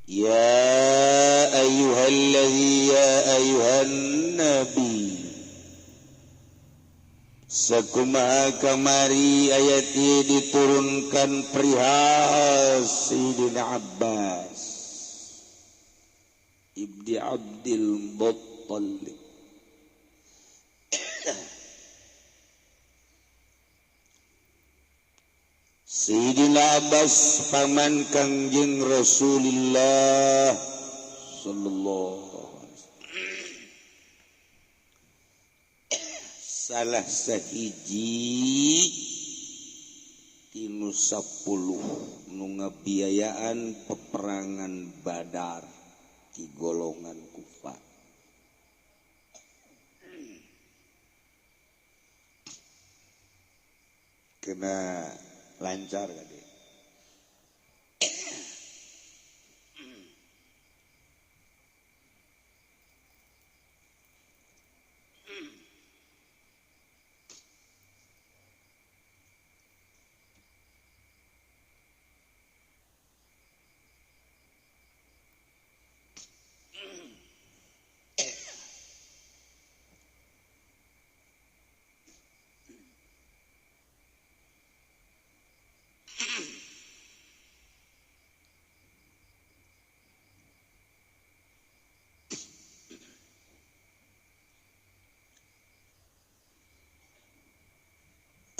Ya ayyuhan nabi sakumaha kamari ayat ieu diturunkan perihal Sayyidina Abbas ibni Abdul Muttalib Sayyidina Abbas paman Kangjeng Rasulullah sallallahu alaihi wasallam salah sahiji tinu 10 nu ngabiayaan peperangan Badar di golongan kufar. Kena lancar kali.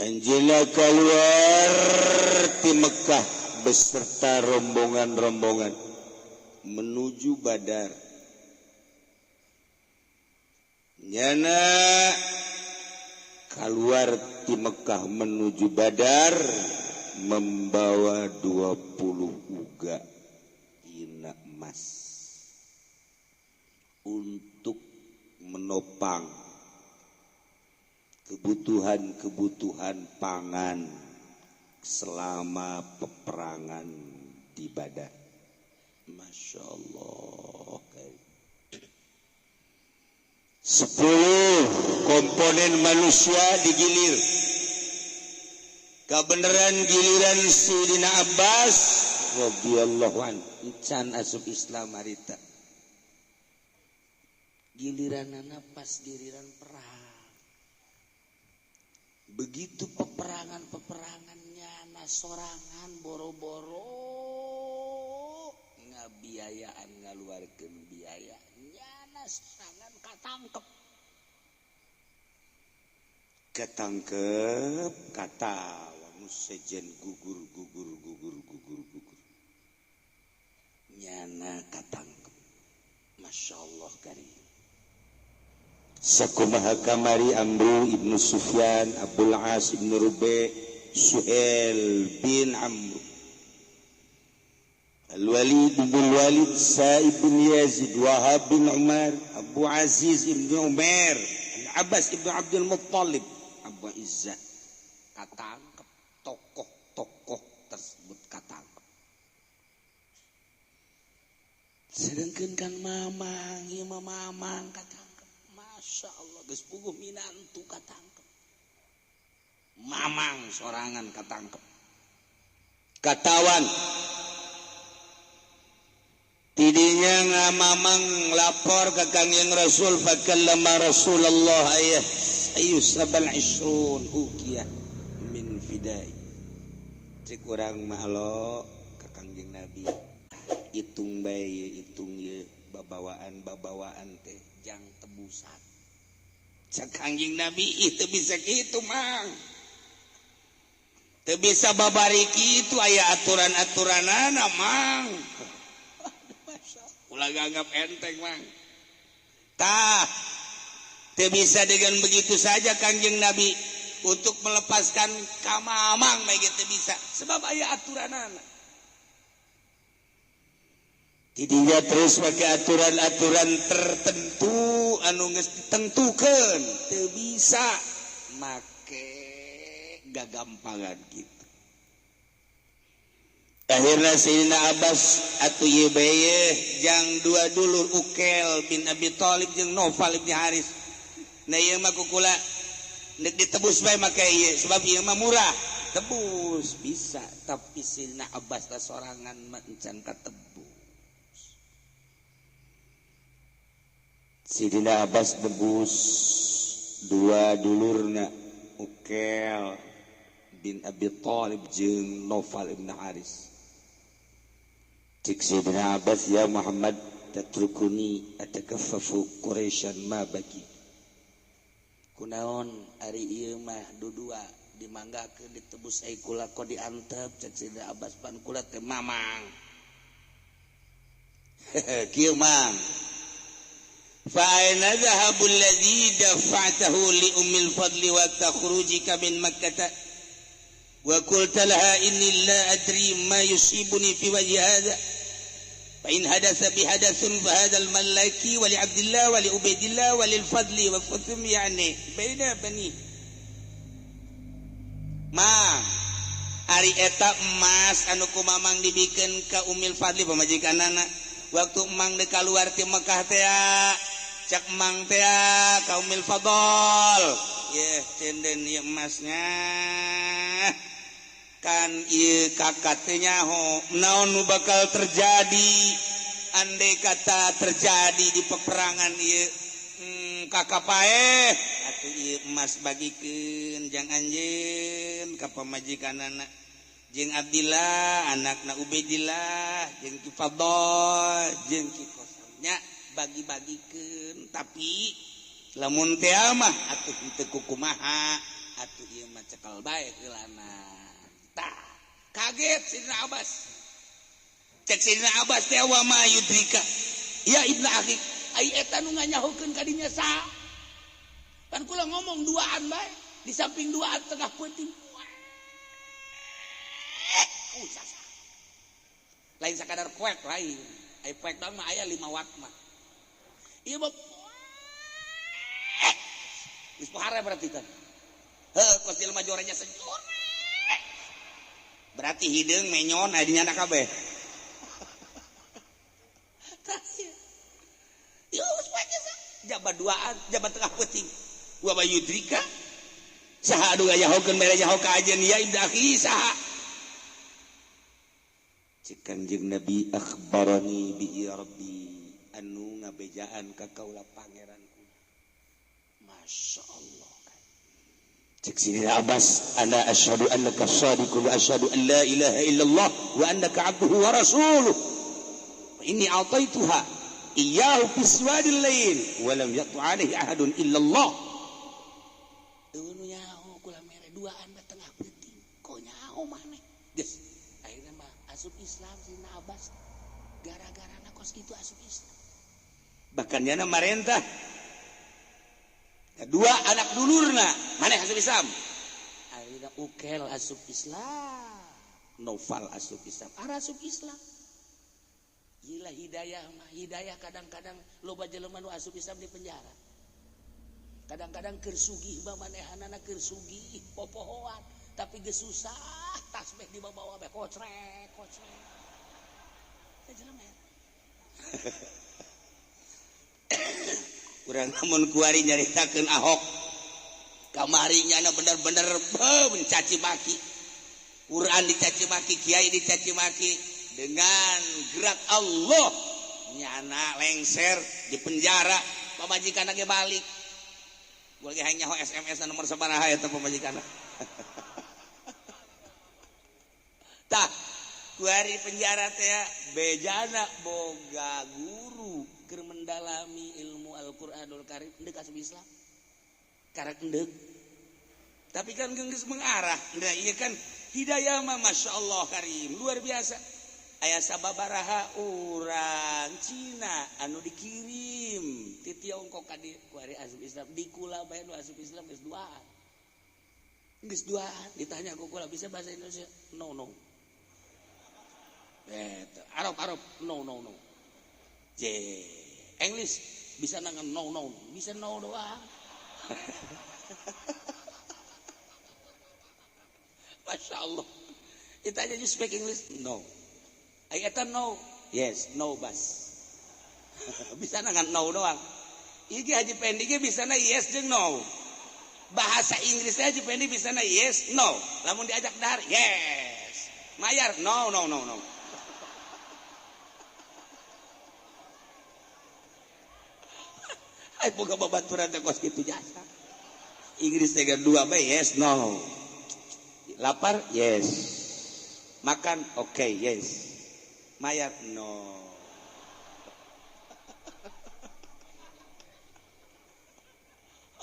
Anjeunna keluar di Mekah beserta rombongan-rombongan menuju Badar. Nyana keluar di Mekah menuju Badar membawa 20 uga ina emas untuk menopang kebutuhan pangan selama peperangan di Badar. Masya Allah. 10 komponen manusia digilir. Kebenaran giliran Sayyidina Abbas radhiyallahu anhu can asup Islam harita. Giliranana pas giliran perang. Begitu peperangannya nasorangan boro-boro ngabiayaan ngaluarkeun biaya nyana sorangan katangkep kata wanu sejen gugur nyana katangkep. Masya Allah karim. Sakumaha kamari Amru ibnu Sufyan, Abdul As ibnu Rubai, Suhail bin Amr, Al-Walid bin Walid, Sa'ib bin Yazid, Wahab bin Umar, Abu Aziz ibnu Umar, Al-Abbas ibnu Abdul Muttalib, Abu Izzah. Katangkep tokoh-tokoh tersebut katangkep. Sedangkan kan mamang, ieu mah mamang katangkep. Masya Allah, geus puguh minantu katangkep. Mamang sorangan katangkep. Katawan. Tidinya ngamamang lapor ke Kangjeng Rasul fakallama Rasulullah ayu sabal isrun ukiyah min fidai. Cek urang mah lo ke Kangjeng Nabi. Hitung bae hitung ye babawaan teh jang tebusan. Cak Kangjeng Nabi itu bisa gitu mang. Teu bisa babari kitu aya aturan-aturanana mang. Ulah anggap enteng mang. Tah teu bisa dengan begitu saja Kangjeng Nabi untuk melepaskan ka mamang mah teu bisa sebab aya aturanana. Tidinya terus pakai aturan-aturan tertentu anu geus ditentukeun teu bisa make gagampangan gitu. Akhirna Sayyidina Abbas atuh ieu bae jang dua dulur Ukel bin Abi Thalib jeung Naufal bin Haris. Na ieu mah kukula neuk ditebus bae make ieu sebab ieu mah murah. Tebus bisa tapi Sayyidina Abbas sorangan mah encan katebus. Sidina Abbas nebus dua dulurna Uqail bin Abi Thalib jeung Naufal ibn Haris. Cik Sidina Abbas, ya Muhammad, tatrukuni atakaffafu Quraisyan ma baki. Kunaon ari ieu mah dudua dimanggakeun ditebus ai kula ko diantep. Cik Sidina Abbas, pan kula teh mamang. Kieu mang. Fa aina dhahabul ladzi dafa'tahu li ummil fadli wa takhrujika min makkah wa qulta laha inni la adri ma yusibuni fi wajhi hadha fa in hadatha bi hadathun fa hadha al malaki wa li abdillah wa li ubaidillah wa lil fadli wa fatum yani baina bani ma ari eta emas anu ku mamang dibikeun ka ummil fadli pamajikanana waktu emang de kaluar ti Mekah teh cak emang teh ka Ummil Fadl ye cenden ieu emasnya kan ieu kakak teh nyaho naon nu bakal terjadi andai kata terjadi di peperangan ieu kakak paeh atuh ieu emas bagikeun jang anjeun ka pamajikanana jeung Abdillah anakna Ubaidillah jeung Ki Fadl jeung Ki Qasamnya bagi-bagikeun tapi lamun teh mah atuh teu kumaha atuh ieu mah cekal bae heulana tah kaget Sidina Abbas cek Sidina Abbas teh wa ma yudrika ya ibnu akhi ai eta nu nganyahokeun ka dinya saha kan kula ngomong duaan bae di samping duaan tengah peuting lain sakadar kuek lain ai kuek doang mah aya 5 watt mah ieu mah geus pohara berarti kan heuh kos jelema jorenya sencur berarti hideung menyon aya di nyana kabeh tah ieu geus kuek jabat duaan jabat tengah peuting wa bayudrika saha anu ngayahokeun mere nyaho ka ajeun ya ibnu akhi saha cik Kanjeng Nabi akhbarani bi rabbi anu ngabejaan ka kaula pangeranku masyaallah cik Sidina Abbas ana asyhadu annaka shadiqun wa asyhadu an la ilaha illallah wa annaka abduhu wa rasuluh wa inni a'taituha iyyahu fi swadil lail wa lam yaqtu alaihi ahadun illallah teu nyaho kula mere duaan tengah peuting ko nyaho maneh geus asup Islam Sidina Abbas gara-gara na kos kitu asup Islam bahkan yana marentah kedua anak dulurna maneh asup Islam ayeuna Uqail asup Islam Naufal asup Islam ara asup Islam gila hidayah mah hidayah kadang-kadang loba jelema nu asup Islam di penjara kadang-kadang keur sugih mah manehanana keur sugih popohoan tapi geus susah tasbih dibawa bae kocrek teh jelema urang namun kuari nyaritakeun Ahok kamari nyana bener-bener mencaci maki Quran dicaci maki kiai dicaci maki dengan gerak Allah nyana lengser di penjara pamajikanna ge balik gua ge hayang nyaho SMS nomor sabaraha eta pamajikanna tah kuari penjara teh bejana boga guru keur mendalami ilmu Al-Qur'anul Karim deuk asup Islam karek endeup tapi kan geus mengarah nah ieu kan hidayah mah masyaallah karim luar biasa aya sababaraha urang Cina anu dikirim ti Tiongkok ka dieu kuari asup Islam di kula bae nu asup Islam geus duaan ditanya ku kula bisa bahasa Indonesia no Arab no J English bisa nangan no bisa no doang Masya Allah ditanya you speak English no ayatan no yes no bas bisa nangan no doang iki Haji Pendi ge bisa na yes jeung no bahasa Inggris Haji Pendi bisa na yes no lamun diajak dahar yes mayar no boga babaturan teh kos kitu jasa. Inggris teh dua bae yes no. Lapar yes. Makan okay yes. Mayar no.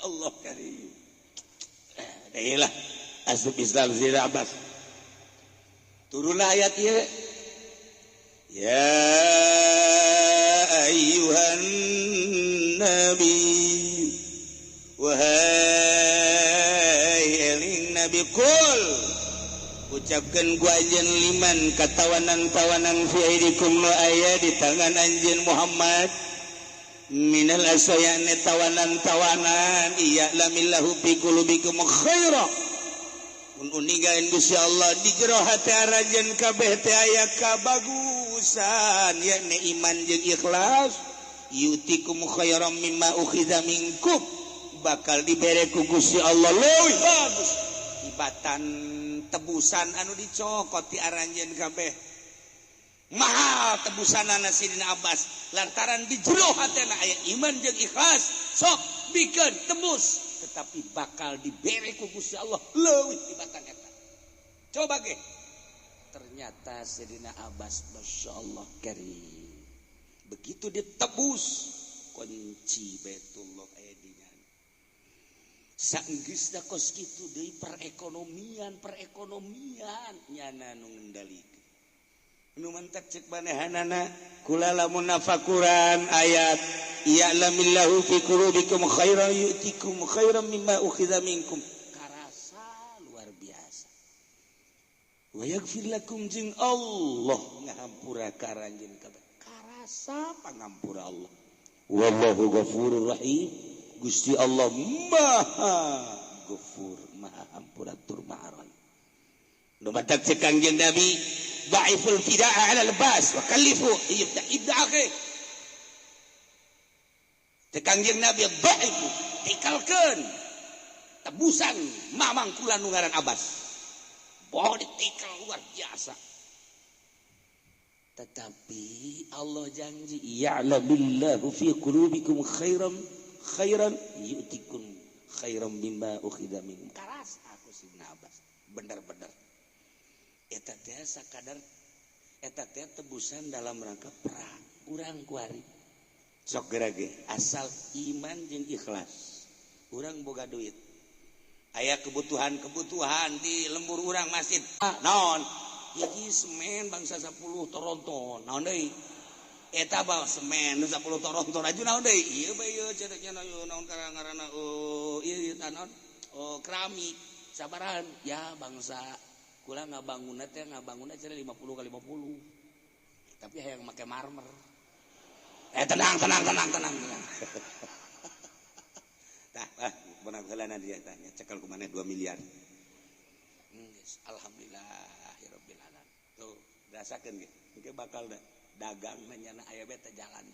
Allah karim. Dailah asup Islam Zira Abbas. Turunlah ayat ieu. Ya ayyuhan nabi wahai eling nabi kul ucapkeun ku anjeun liman katawanan-tawanan fi aidikum nu aya di tangan anjeun Muhammad minal asayane tawanan-tawanan iya lamillahu fi qulubikum khaira mun unigaen Gusti Allah di jero hate arajeun kabeh teh aya kabagusan yakni iman jeung ikhlas yutikum khairam mimma ukhidha minkum bakal dibere ku Gusti Allah leuwih bagus tibatan tebusan anu dicokot ti aranjeun kabeh mahal tebusanana Sidina Abbas lantaran di jero hatena aya iman jeung ikhlas sok bikeun tebus tetapi bakal dibere ku Gusti Allah leuwih tibatan eta coba ge ternyata Sidina Abbas masyaallah karim begitu ditebus kunci Baitullah aya dingan saenggeusna kos kitu deui perekonomian nyana nu ngendalikeun nu mantak cek manehanana kula lamun nafakuran ayat ya'lamillahu fi qulubikum khairan yu'tikum khairan mimma ukhidha minkum karasa luar biasa wa yaghfir lakum jeung Allah ngahampura ka aranjeun kabeh karasa pangampura Allah wallahu ghafurur rahim Gusti Allah maha ghafur maha ampuratur maha rahim nu mantak cek kangjeng Nabi Da'iful fida'a ala lebas wa kallifu ibda akhi tekangjeng Nabi dha'ifu tikalkeun tebusan mamang kula nu ngaran Abbas poho ditikal luar biasa tetapi Allah janji ya'lamillahu fi qulubikum khairan yu'tikum khairan mimma ukhidha minkum karas aku Sidina Abbas bener-bener eta teh sakadar eta teh tebusan dalam rangka perang urang kuari sok gerage asal iman jeung ikhlas urang boga duit aya kebutuhan di lembur urang masjid naon hiji semen bangsa 10 toronton naon deui eta bae semen 10 toronton aju naon deui ieu bae ieu cereknya naon ngaranna ieu naon keramik sabaran ya bangsa kula ngabangunna teh ngabangunna cenah 50 kali 50 tapi hayang make marmer tenang tah beunang heulana dia tanya cekal ku maneh 2 miliar alhamdulillahirabbil alamin tuh rasakeun ge engke bakal dagang nyana aya bae teh jalan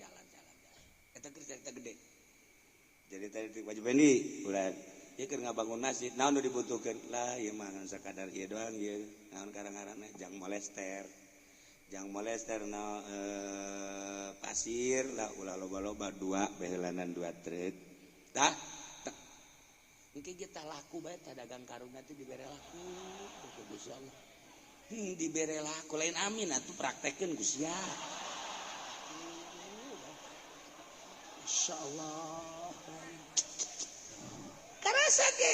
eta cerita gede jadi tadi wajib ini ulah ieu keur ngabangun masjid naon nu dibutuhkeun lah ieu mah ngan sakadar ieu doang ieu naon karang-karangna jang molester na pasir lah ulah loba-loba 2 behelanan 2 truk tah engke kita laku bae tah dagang karungna teh dibere laku Gusti Allah dibere laku lain amin atuh praktekeun Gusti ya insyaallah karasa ge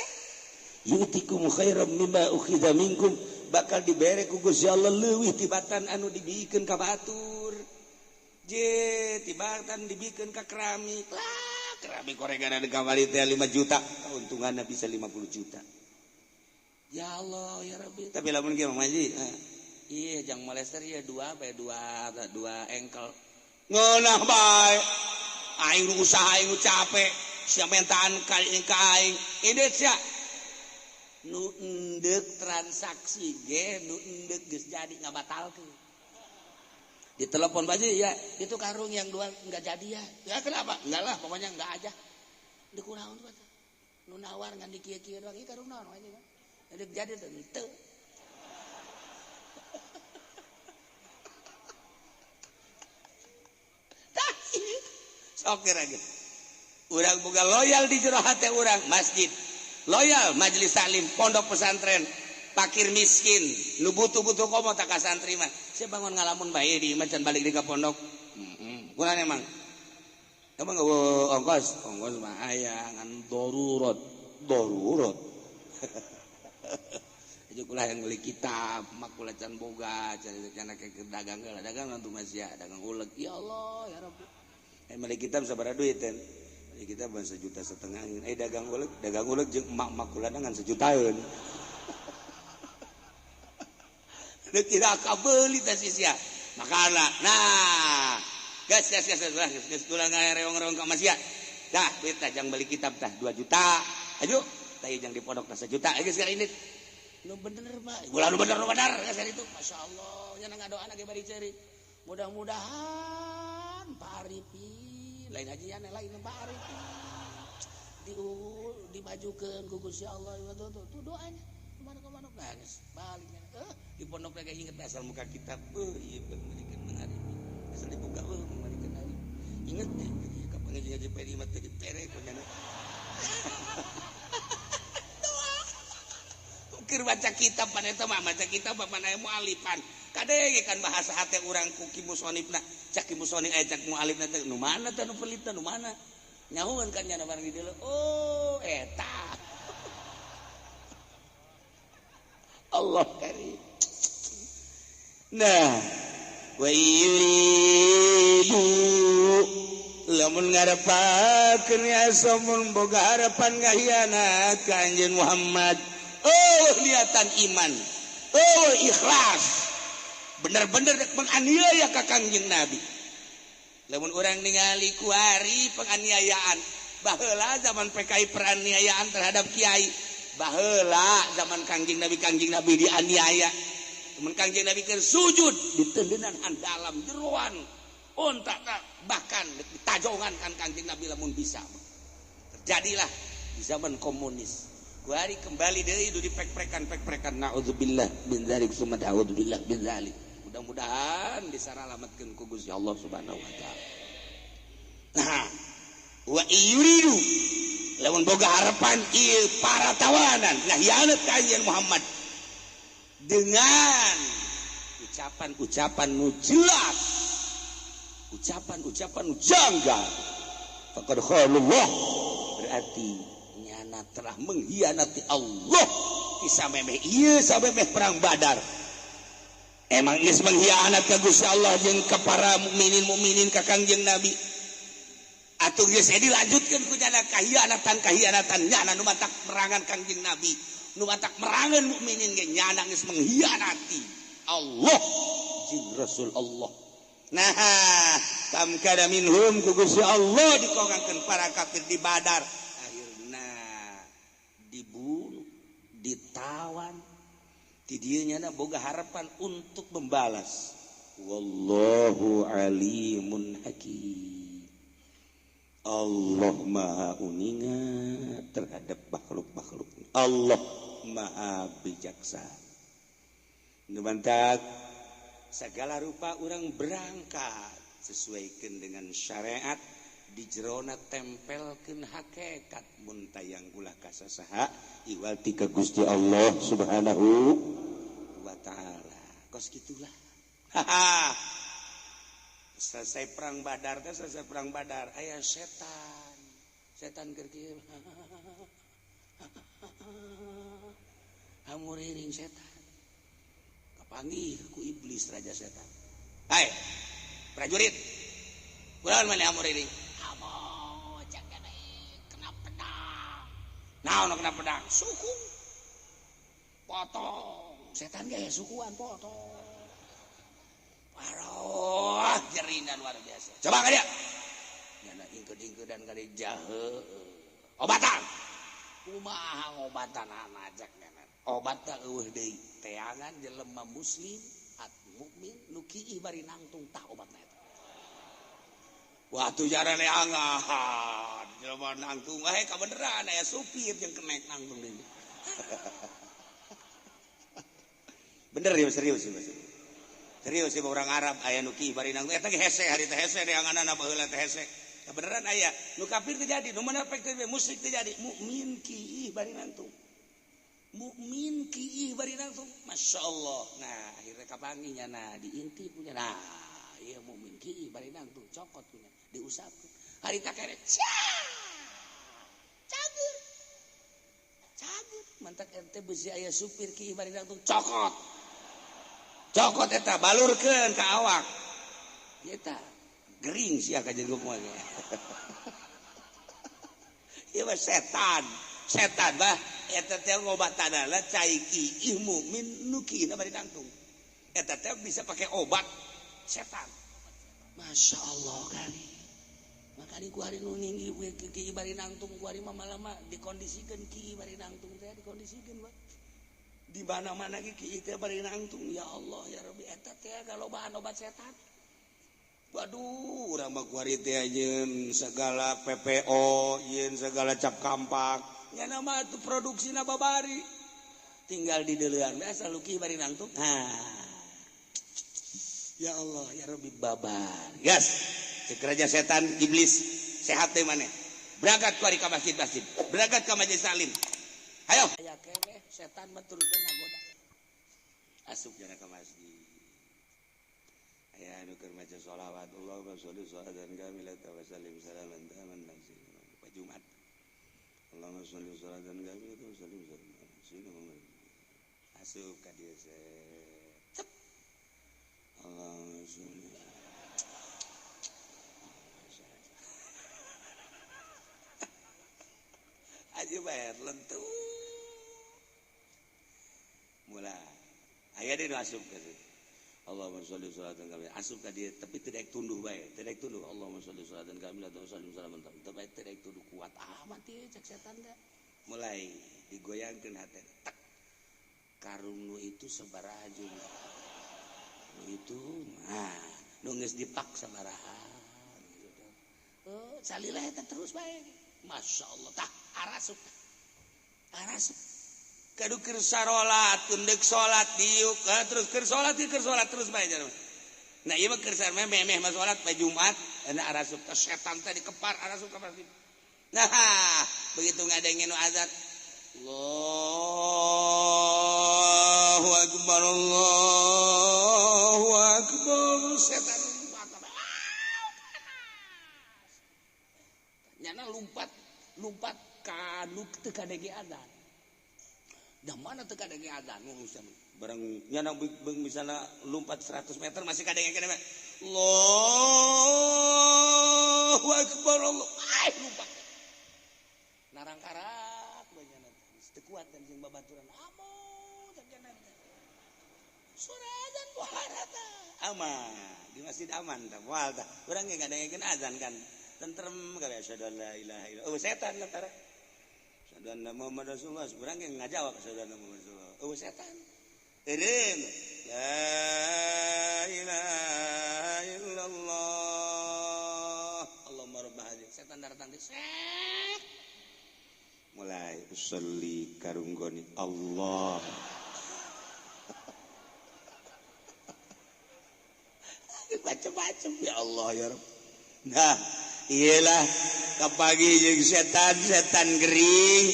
yutikum khairam mimma ukhidha minkum bakal dibere ku Gusti Allah leuwih tibatan anu dibikeun ka batur je tibatan dibikeun ka keramik lah keramik gorengan kamari teh 5 juta keuntunganna bisa 50 juta ya Allah ya Rabbi tapi lamun kieu mah maji ieu jang molester ieu 2 engkel ngeunah bae aing usaha aing capek sia mentaan ka aing Indonesia nu endek transaksi ge nu endek geus jadi ngabatalkeun ditelepon baje ya itu karung yang 2 enggak jadi ya kenapa enggak lah pokoknya enggak aja deuk kunaon tuh nu nawar ngan dikieu-kieu doang ieu karung naon aja kan endek jadi teh teu tah sok kira ge urang boga loyal di jero hate urang masjid loyal majelis taklim pondok pesantren fakir miskin nu butuh-butuh komo tak ka santri mah sia bangun ngalamun bae di macan balik di ka pondok kurang emang ongkos mah aya ngan darurat aja kulah yang beli kitab mak kulah can boga can ke dagang lah dagang nantu masih dagang uleg ya Allah ya Rabbi beli kitab sabaraha duit ten beli kitab 1,5 juta dagang uleg jeung emak kulah dengan 1 jutaan deuk tidak kabeli teh sia makana nah gas kulah ngareong-reong ka masih dah duit tah jang beli kitab tah 2 juta ayo tah jang di pondok tah 1 juta geus ka ini nu bener Pak ulah nu bener kasar itu Masya Allah nya ngadoa ge bari ceurik mudah-mudahan Pak Arifin lain hajian lain Pak Arifin dimajukeun ku Gusti Allah tuh doanya kemana geus baliknya di pondok ge inget asal muka kitab ieu pemerikan mengarif asal dibuka pemerikan hari inget deh kapan ngaji peri mah teh dipere kunyana keur baca kitab pan eta mah baca kitab mana mualifan kadege kan bahasa hate urang ku ki musonifna cak ki musonif cak mualifna teh nu mana teh nu pelitna nu mana nyahoeun kan nya bareng di dieu oh eta Allah karim nah wa yuridu lamun ngarepakeun ya samun boga harapan ngahiana ka anjeun Muhammad niatan iman ikhlas bener-bener menganiaya ka Kangjeng Nabi lamun urang ningali kuari penganiayaan baheula zaman PKI peraniayaan terhadap kiai baheula zaman Kangjeng Nabi dianiaya temen Kangjeng Nabi keur sujud di tendenan handalam jeroan onta bahkan ditajongan kan Kangjeng Nabi lamun bisa terjadilah di zaman komunis kuari kembali deui du dipek-prekan naudzubillah min dzalik summa a'udzubillah min dzalik mudah-mudahan disaralamatkeun ku Gusti Allah Subhanahu wa taala nah wa yuridu lamun boga harapan ieu para tawanan ngahianat ka anjeun Muhammad dengan ucapan-ucapan nu jelas ucapan-ucapan nu janggal faqad khalullah berarti telah mengkhianati Allah bisa memeh ieu samemeh perang Badar emang geus mengkhianat ka Gusti Allah jeung ka para mukminin ka Kangjeng Nabi atuh geus dilanjutkeun ku nya kahianatan nyana nu matak merangan Kangjeng Nabi nu matak merangan mukminin ge nyana geus mengkhianati Allah jeung Rasul Allah nah kam kada minhum ku Gusti Allah dikongangkeun para kafir di Badar dibunuh, ditawan, di dieu nya boga harapan untuk membalas. Wallahu alimun hakim. Allah Maha uningat terhadap makhluk-makhluk. Allah Maha bijaksana. Nu mantak segala rupa orang berangkat sesuaikan dengan syariat di jerona tempelkeun hakikat mun tayang ulah kasasaha iwal ti ka Gusti Allah Subhanahu wa taala. Kos gitulah. Selesai perang Badar aya setan keur kieu. Hamuriring setan. Kapanggih ku iblis raja setan. Hai prajurit. Kunaon maneh hamuriring? Naon kena pedang suku potong setan ge sukuan potong paroh jerina luar biasa coba ka dia nyana ingkeud-ingkeudan kali jahe obatan kumaha ngobatan anajak nyana obatna eueuh deui teangan jelema muslim at mukmin nu kiih bari nangtung tah obatna eta waktu jarane angahan jelema nangtung kabeneran aya supir jeung kenek nangtung deui bener ya serius sih orang Arab aya nu kieu bari nangtung eta ge hese hari teh hese deanganna baheula teh hese Kebenaran aya nu kafir terjadi nu munafik terjadi musyrik terjadi mukmin kiih bari nangtung mukmin kiih bari nangtung masyaallah nah akhirnya kapanginya nah diinti punya nah ieu mukmin kiih bari nangtung cokot punya diusapkeun harita kere cager mantak ente beusi aya supir kiih bari nangtung cokot eta balurkeun ka awak eta gering sia ka jeung moal ieu mah setan bah eta teh ngobatana cai kiih mukmin nu kiina bari nangtung eta teh bisa pakai obat setan masyaallah kali makanya ku hari nu ninggi kiih bari nangtung ku hari mah lama dikondisikeun kiih bari nangtung teh dikondisikeun bah di mana-mana ge kiih teh bari nangtung ya Allah ya Rabbi eta teh kalobaan obat setan. Waduh, urang mah kuari teh ajeun segala PPO, ieun segala cap kampak. Nya nama atuh produksina babari. Tinggal di deuleuan biasa luki bari nangtung. Ya Allah, ya Rabbi babar. Gas. Cek raja setan iblis sehat teh maneh. Berangkat kuari ka masjid. Berangkat ka majelis taklim. Hayo. Aya keneh setan mah terus ngagoda. Asup jana ka masjid. Ya anu keur maca sholawat Allahumma sholli sholatan kamilah wa sallim salaman taman pa Jumat Allahumma sholli sholatan kamilah wa sallim salaman asup ka dieu cep Allahumma sholli aja bayar lentu mulai aya deui asup ka dieu Allahumma sholli sholatan kamilah asup ka dieu tapi teu daek tunduh bae Allahumma sholli sholatan kamilah wa sallim salaman tapi teu daek tunduh kuat amat ieu cek setan da mulai digoyangkeun hatena tak karung nu itu sabaraha jeung nu itu nu geus dipak sabaraha salila eta terus bae masyaallah tah arasup kadu keur sarolat tundek salat diuk terus keur salat terus bae jalan nah ieu mah keur memeh mah salat pa Jumat ana arasup ka setan teh dikepar arasup ka masjid nah begitu ngadenge nu azan Allahu akbar setan nyana lumpat ka nu teu kadenge azan dah mana teu kadenge azan urusan barang nyana beung misalna lompat 100 meter masih kadenge kene Allahu akbar lompat narangkarak banyana teu kuat dan jeung babaturan amun sakjana suara azan pohara tah aman di masjid aman tah moal tah urang ge ngadengekeun azan kan tentrem kali asyhadu la ilaha illallah setan lantara dan Muhammad Rasulullah seberang yang ngajawab saudara Muhammad Rasulullah setan eureun la ilaha illallah Allahumma rabb hadhihi setan datang di set mulai usolli karunggoni Allah macam-macam ya Allah ya Rabb nah iyalah kapagi jeung setan gering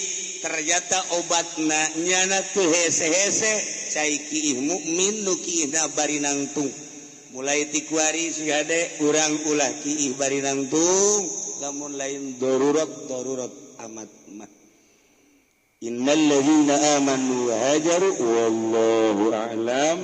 ternyata obatna nyana teu hese-hese cai kiih mukmin nu kiihna bari nangtung mulai ti kuari sigade urang ulah kiih bari nangtung lamun lain darurat amat mah innal ladzina amanu wa hajaru wallahu a'lam